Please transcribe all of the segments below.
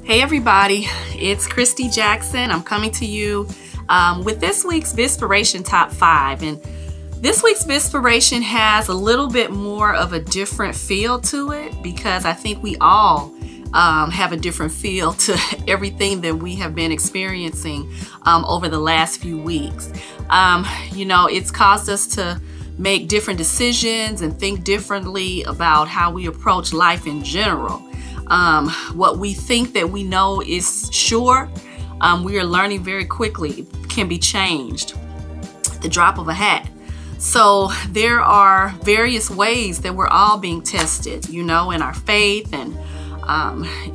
Hey everybody, it's Kristy Jackson. I'm coming to you with this week's Bizperation Top 5. And this week's Bizperation has a little bit more of a different feel to it because I think we all have a different feel to everything that we have been experiencing over the last few weeks. You know, it's caused us to make different decisions and think differently about how we approach life in general. What we think that we know is sure, we are learning very quickly can be changed at the drop of a hat. So there are various ways that we're all being tested, you know, in our faith and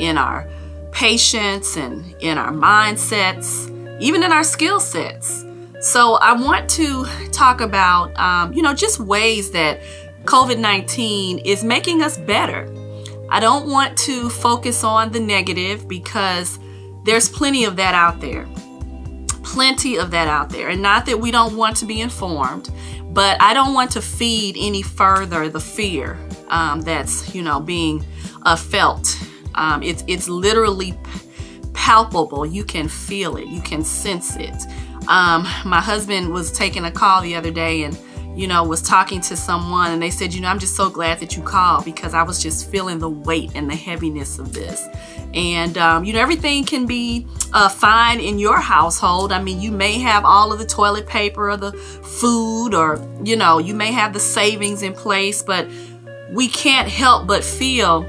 in our patience and in our mindsets, even in our skill sets. So I want to talk about, you know, just ways that COVID-19 is making us better. I don't want to focus on the negative because there's plenty of that out there. Plenty of that out there. And not that we don't want to be informed, but I don't want to feed any further the fear that's, you know, being felt. It's literally palpable. You can feel it. You can sense it. My husband was taking a call the other day and you know, was talking to someone and they said, you know, I'm just so glad that you called because I was just feeling the weight and the heaviness of this. And, you know, everything can be fine in your household. I mean, you may have all of the toilet paper or the food or, you know, you may have the savings in place, but we can't help but feel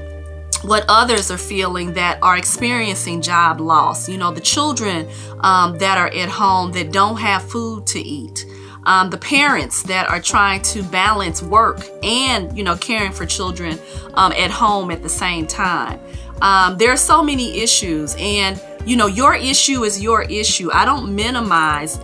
what others are feeling that are experiencing job loss. You know, the children that are at home that don't have food to eat. The parents that are trying to balance work and, you know, caring for children at home at the same time. There are so many issues and, you know, your issue is your issue. I don't minimize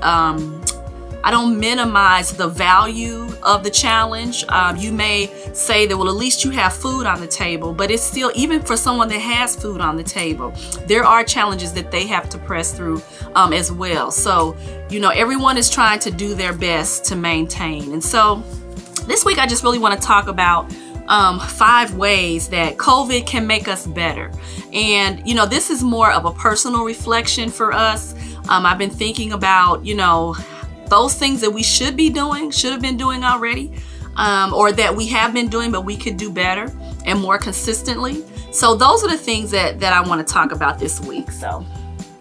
the value of the challenge. You may say that, well, at least you have food on the table, but it's still, even for someone that has food on the table, there are challenges that they have to press through as well. So, you know, everyone is trying to do their best to maintain. And so this week, I just really want to talk about 5 ways that COVID can make us better. And, you know, this is more of a personal reflection for us. I've been thinking about, you know, those things that we should be doing, should have been doing already, or that we have been doing, but we could do better and more consistently. So those are the things that I want to talk about this week. So,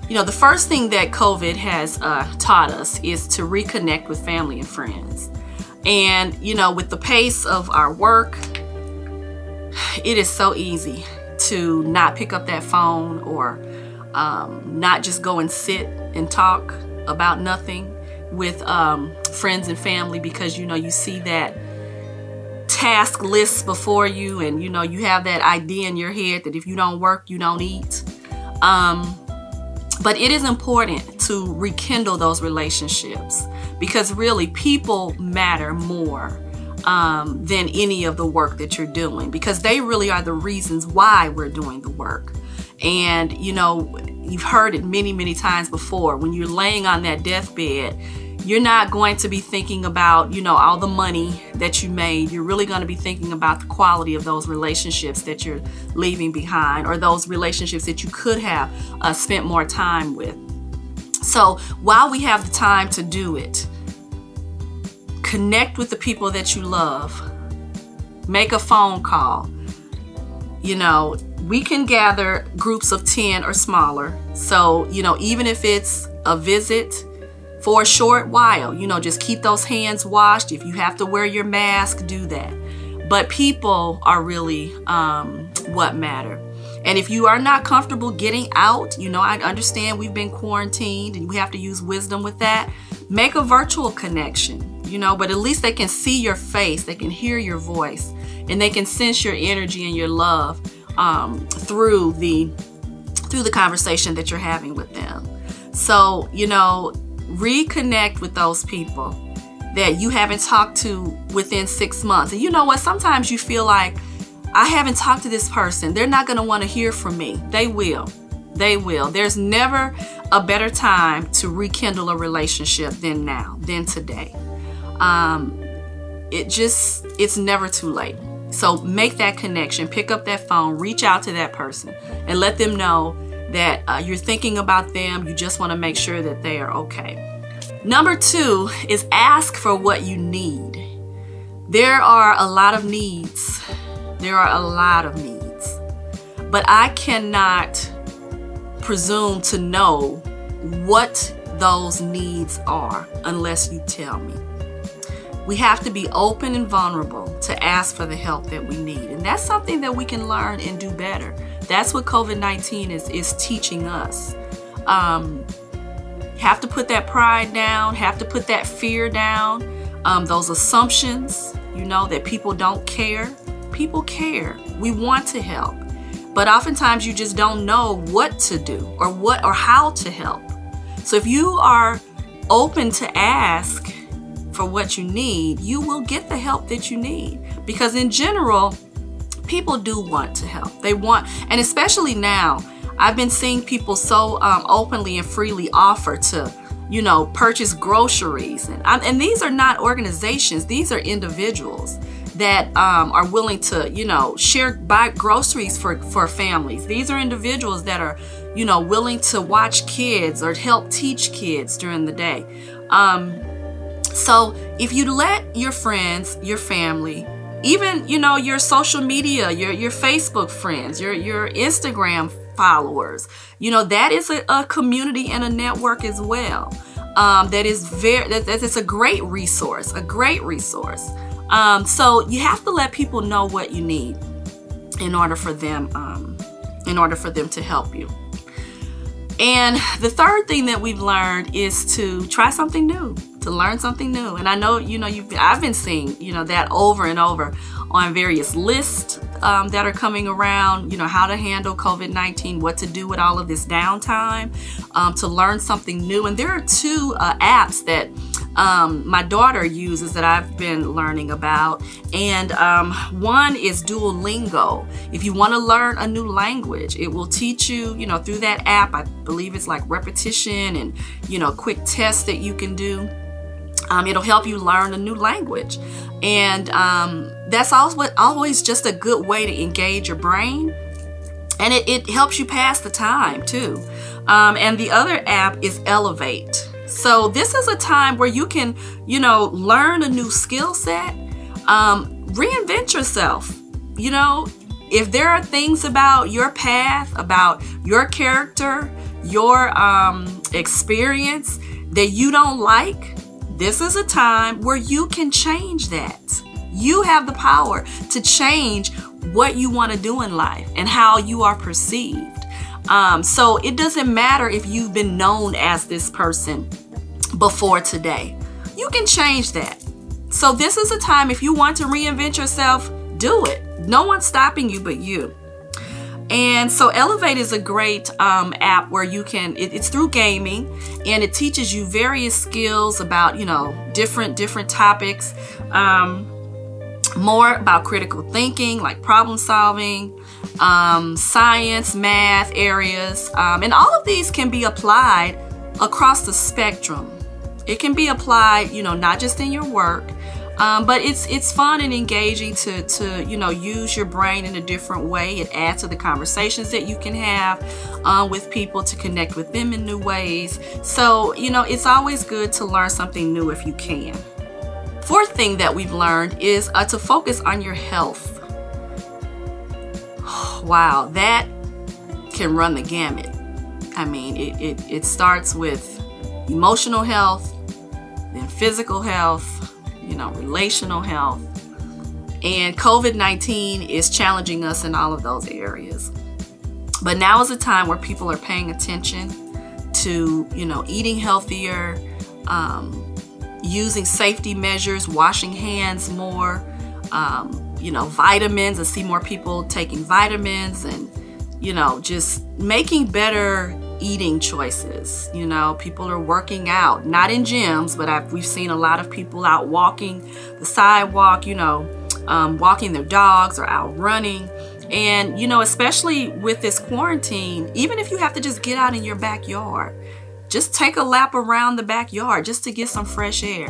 you know, the first thing that COVID has taught us is to reconnect with family and friends. And, you know, with the pace of our work, it is so easy to not pick up that phone or not just go and sit and talk about nothing with friends and family because, you know, you see that task list before you and, you know, you have that idea in your head that if you don't work, you don't eat. But it is important to rekindle those relationships because really people matter more than any of the work that you're doing because they really are the reasons why we're doing the work. And, you know, you've heard it many, many times before. When you're laying on that deathbed, you're not going to be thinking about, you know, all the money that you made. You're really going to be thinking about the quality of those relationships that you're leaving behind or those relationships that you could have spent more time with. So while we have the time to do it, connect with the people that you love. Make a phone call. You know, we can gather groups of 10 or smaller. So, you know, even if it's a visit for a short while, you know, just keep those hands washed. If you have to wear your mask, do that. But people are really what matter. And if you are not comfortable getting out, you know, I understand we've been quarantined and we have to use wisdom with that. Make a virtual connection, you know, but at least they can see your face, they can hear your voice, and they can sense your energy and your love through the conversation that you're having with them. So, you know, reconnect with those people that you haven't talked to within 6 months. And you know what? Sometimes you feel like, I haven't talked to this person. They're not going to want to hear from me. They will. They will. There's never a better time to rekindle a relationship than now, than today. It's never too late. So make that connection, pick up that phone, reach out to that person and let them know that you're thinking about them. You just want to make sure that they are okay. Number 2 is ask for what you need. There are a lot of needs. There are a lot of needs. But I cannot presume to know what those needs are unless you tell me. We have to be open and vulnerable to ask for the help that we need. And that's something that we can learn and do better. That's what COVID-19 is teaching us. Have to put that pride down, have to put that fear down, those assumptions, you know, that people don't care. People care. We want to help. But oftentimes you just don't know what to do or how to help. So if you are open to ask for what you need, you will get the help that you need. Because in general, people do want to help. They want, and especially now, I've been seeing people so openly and freely offer to, you know, purchase groceries. And these are not organizations. These are individuals that are willing to, you know, buy groceries for families. These are individuals that are, you know, willing to watch kids or help teach kids during the day. So if you let your friends, your family, even, you know, your social media, your Facebook friends, your Instagram followers, you know, that is a community and a network as well. That is a great resource, so you have to let people know what you need in order for them to help you. And the third thing that we've learned is to try something new, to learn something new. And I know, you know, I've been seeing, you know, that over and over on various lists that are coming around, you know, how to handle COVID-19, what to do with all of this downtime, to learn something new. And there are 2 apps that my daughter uses that I've been learning about. And one is Duolingo. If you want to learn a new language, it will teach you, you know, through that app. I believe it's like repetition and, you know, quick tests that you can do. It'll help you learn a new language. And that's always just a good way to engage your brain. And it helps you pass the time too. And the other app is Elevate. So this is a time where you can, you know, learn a new skill set, reinvent yourself. You know, if there are things about your path, about your character, your experience that you don't like, this is a time where you can change that. You have the power to change what you want to do in life and how you are perceived. So it doesn't matter if you've been known as this person before today. You can change that. So this is a time, if you want to reinvent yourself, do it. No one's stopping you but you. And so Elevate is a great app where you can, it's through gaming, and it teaches you various skills about, you know, different topics, more about critical thinking, like problem solving, science, math areas, and all of these can be applied across the spectrum. It can be applied, you know, not just in your work, but it's fun and engaging to you know, use your brain in a different way. It adds to the conversations that you can have with people, to connect with them in new ways. So, you know, it's always good to learn something new if you can. Fourth thing that we've learned is to focus on your health. Wow, that can run the gamut. I mean, it starts with emotional health, then physical health, you know, relational health. And COVID-19 is challenging us in all of those areas. But now is a time where people are paying attention to, you know, eating healthier, using safety measures, washing hands more, you know, vitamins. I see more people taking vitamins, and, you know, just making better eating choices. You know, people are working out, not in gyms, but we've seen a lot of people out walking the sidewalk, you know, walking their dogs or out running. And, you know, especially with this quarantine, even if you have to just get out in your backyard, just take a lap around the backyard just to get some fresh air.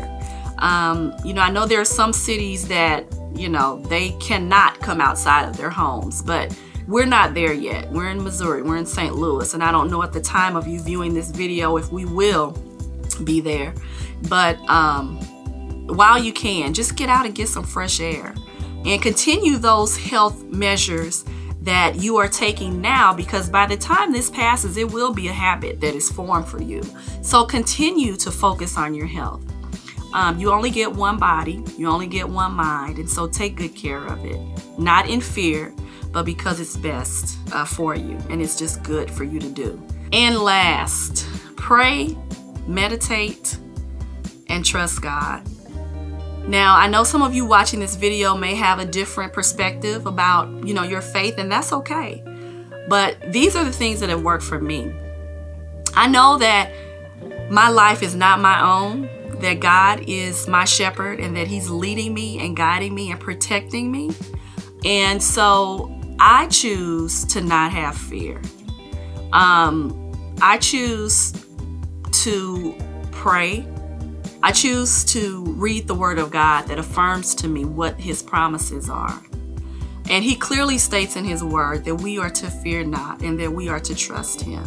You know, I know there are some cities that you know, they cannot come outside of their homes. But we're not there yet. We're in Missouri, we're in St. Louis, and I don't know at the time of you viewing this video if we will be there. But while you can, just get out and get some fresh air and continue those health measures that you are taking now, because by the time this passes, it will be a habit that is formed for you. So continue to focus on your health. You only get one body, you only get one mind, and so take good care of it. Not in fear, but because it's best for you, and it's just good for you to do. And last, pray, meditate, and trust God. Now, I know some of you watching this video may have a different perspective about, you know, your faith, and that's okay. But these are the things that have worked for me. I know that my life is not my own, that God is my shepherd, and that He's leading me and guiding me and protecting me. And so I choose to not have fear. I choose to pray. I choose to read the Word of God that affirms to me what His promises are. And He clearly states in His Word that we are to fear not and that we are to trust Him.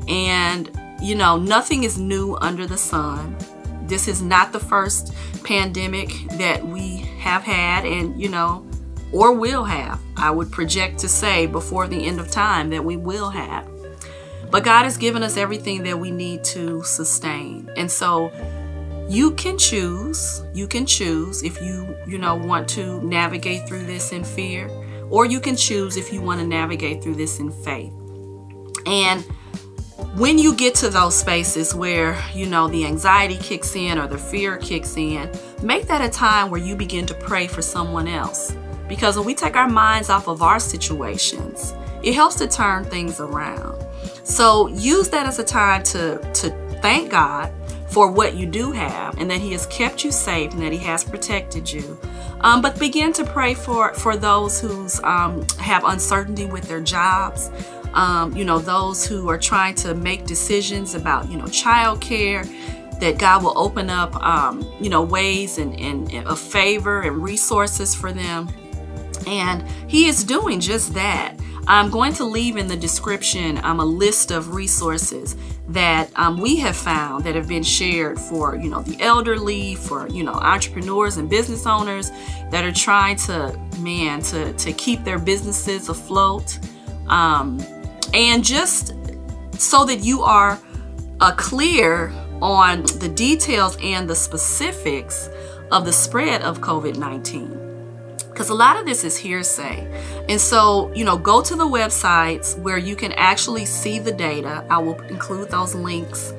And, you know, nothing is new under the sun. This is not the first pandemic that we have had and, you know, or will have. I would project to say before the end of time that we will have. But God has given us everything that we need to sustain. And so you can choose if you know, want to navigate through this in fear, or you can choose if you want to navigate through this in faith. And when you get to those spaces where, you know, the anxiety kicks in or the fear kicks in, make that a time where you begin to pray for someone else. Because when we take our minds off of our situations, it helps to turn things around. So use that as a time to thank God for what you do have, and that He has kept you safe and that He has protected you. But begin to pray for those who have uncertainty with their jobs. You know, those who are trying to make decisions about, you know, childcare, that God will open up, you know, ways and of favor and resources for them. And He is doing just that. I'm going to leave in the description a list of resources that we have found that have been shared for, you know, the elderly, for, you know, entrepreneurs and business owners that are trying to keep their businesses afloat. And just so that you are clear on the details and the specifics of the spread of COVID-19. Because a lot of this is hearsay. And so, you know, go to the websites where you can actually see the data. I will include those links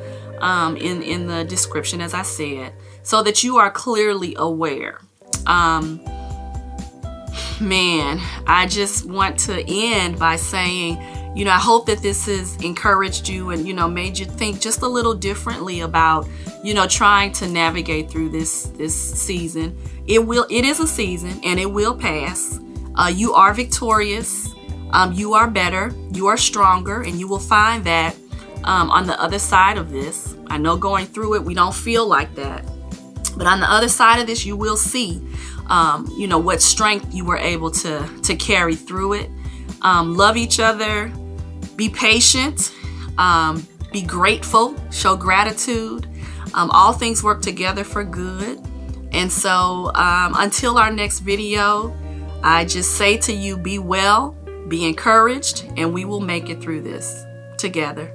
in the description, as I said, so that you are clearly aware. Man, I just want to end by saying, you know, I hope that this has encouraged you and, you know, made you think just a little differently about, you know, trying to navigate through this season. It is a season and it will pass. You are victorious. You are better. You are stronger, and you will find that on the other side of this. I know going through it, we don't feel like that. But on the other side of this, you will see, you know, what strength you were able to carry through it. Love each other. Be patient. Be grateful. Show gratitude. All things work together for good. And so until our next video, I just say to you, be well, be encouraged, and we will make it through this together.